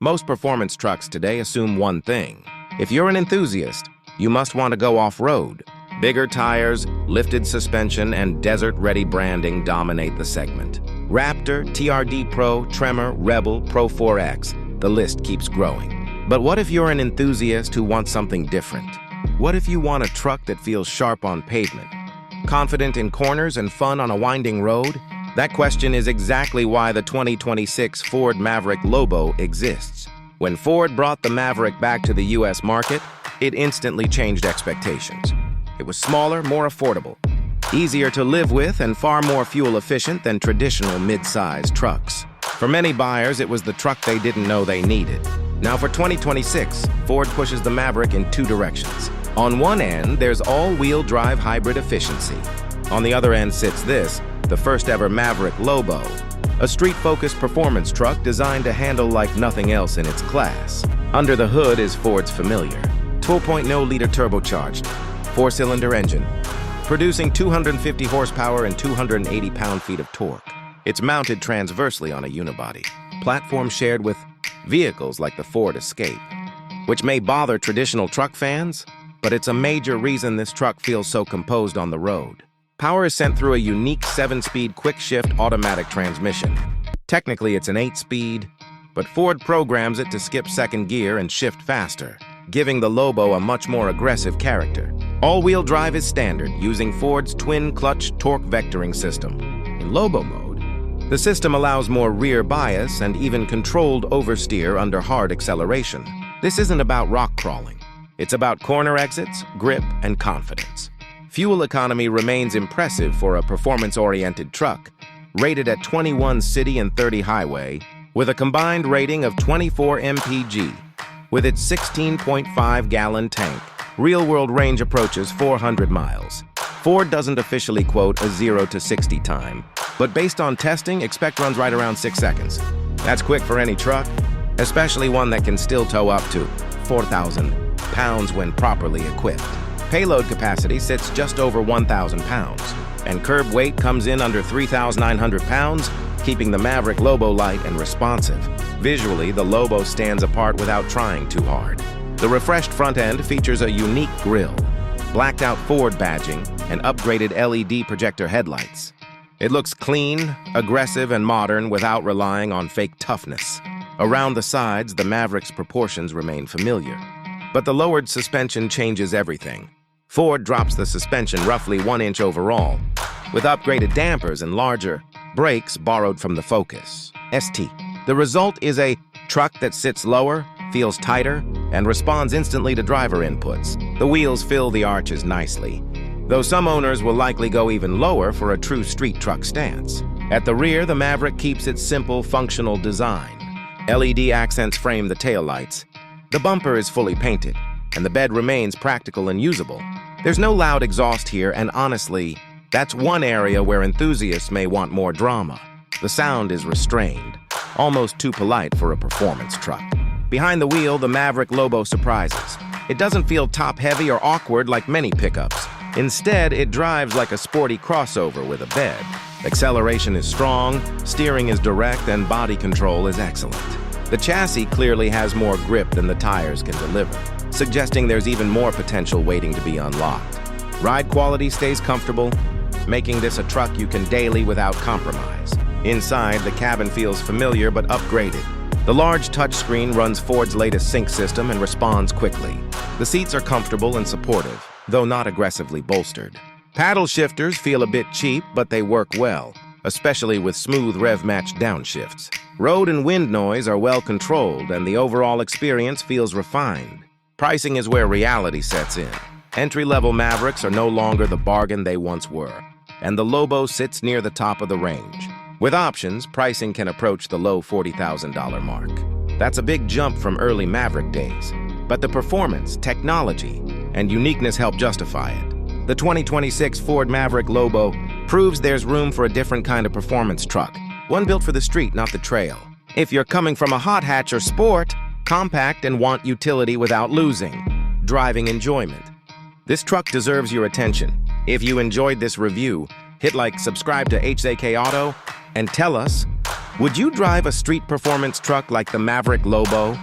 Most performance trucks today assume one thing. If you're an enthusiast, you must want to go off-road. Bigger tires, lifted suspension, and desert-ready branding dominate the segment. Raptor, TRD Pro, Tremor, Rebel, Pro 4X, the list keeps growing. But what if you're an enthusiast who wants something different? What if you want a truck that feels sharp on pavement, confident in corners and fun on a winding road? That question is exactly why the 2026 Ford Maverick Lobo exists. When Ford brought the Maverick back to the US market, it instantly changed expectations. It was smaller, more affordable, easier to live with, and far more fuel efficient than traditional mid-size trucks. For many buyers, it was the truck they didn't know they needed. Now for 2026, Ford pushes the Maverick in two directions. On one end, there's all-wheel drive hybrid efficiency. On the other end sits this, the first-ever Maverick Lobo, a street-focused performance truck designed to handle like nothing else in its class. Under the hood is Ford's familiar 2.0-liter turbocharged, four-cylinder engine, producing 250 horsepower and 280 pound-feet of torque. It's mounted transversely on a unibody, platform shared with vehicles like the Ford Escape, which may bother traditional truck fans, but it's a major reason this truck feels so composed on the road. Power is sent through a unique 7-speed quick-shift automatic transmission. Technically, it's an 8-speed, but Ford programs it to skip second gear and shift faster, giving the Lobo a much more aggressive character. All-wheel drive is standard, using Ford's twin-clutch torque vectoring system. In Lobo mode, the system allows more rear bias and even controlled oversteer under hard acceleration. This isn't about rock crawling. It's about corner exits, grip, and confidence. Fuel economy remains impressive for a performance-oriented truck, rated at 21 city and 30 highway, with a combined rating of 24 mpg. With its 16.5-gallon tank, real-world range approaches 400 miles. Ford doesn't officially quote a 0 to 60 time, but based on testing, expect runs right around 6 seconds. That's quick for any truck, especially one that can still tow up to 4,000 pounds when properly equipped. Payload capacity sits just over 1,000 pounds, and curb weight comes in under 3,900 pounds, keeping the Maverick Lobo light and responsive. Visually, the Lobo stands apart without trying too hard. The refreshed front end features a unique grille, blacked-out Ford badging, and upgraded LED projector headlights. It looks clean, aggressive, and modern without relying on fake toughness. Around the sides, the Maverick's proportions remain familiar, but the lowered suspension changes everything. Ford drops the suspension roughly 1 inch overall, with upgraded dampers and larger brakes borrowed from the Focus ST. The result is a truck that sits lower, feels tighter, and responds instantly to driver inputs. The wheels fill the arches nicely, though some owners will likely go even lower for a true street truck stance. At the rear, the Maverick keeps its simple, functional design. LED accents frame the taillights. The bumper is fully painted, and the bed remains practical and usable. There's no loud exhaust here, and honestly, that's one area where enthusiasts may want more drama. The sound is restrained, almost too polite for a performance truck. Behind the wheel, the Maverick Lobo surprises. It doesn't feel top-heavy or awkward like many pickups. Instead, it drives like a sporty crossover with a bed. Acceleration is strong, steering is direct, and body control is excellent. The chassis clearly has more grip than the tires can deliver, suggesting there's even more potential waiting to be unlocked. Ride quality stays comfortable, making this a truck you can daily without compromise. Inside, the cabin feels familiar but upgraded. The large touchscreen runs Ford's latest sync system and responds quickly. The seats are comfortable and supportive, though not aggressively bolstered. Paddle shifters feel a bit cheap, but they work well, especially with smooth rev-matched downshifts. Road and wind noise are well controlled, and the overall experience feels refined. Pricing is where reality sets in. Entry-level Mavericks are no longer the bargain they once were, and the Lobo sits near the top of the range. With options, pricing can approach the low $40,000 mark. That's a big jump from early Maverick days, but the performance, technology, and uniqueness help justify it. The 2026 Ford Maverick Lobo proves there's room for a different kind of performance truck, one built for the street, not the trail. If you're coming from a hot hatch or sport, compact and want utility without losing driving enjoyment, this truck deserves your attention. If you enjoyed this review, hit like, subscribe to HZK Auto, and tell us Would you drive a street performance truck like the Maverick Lobo,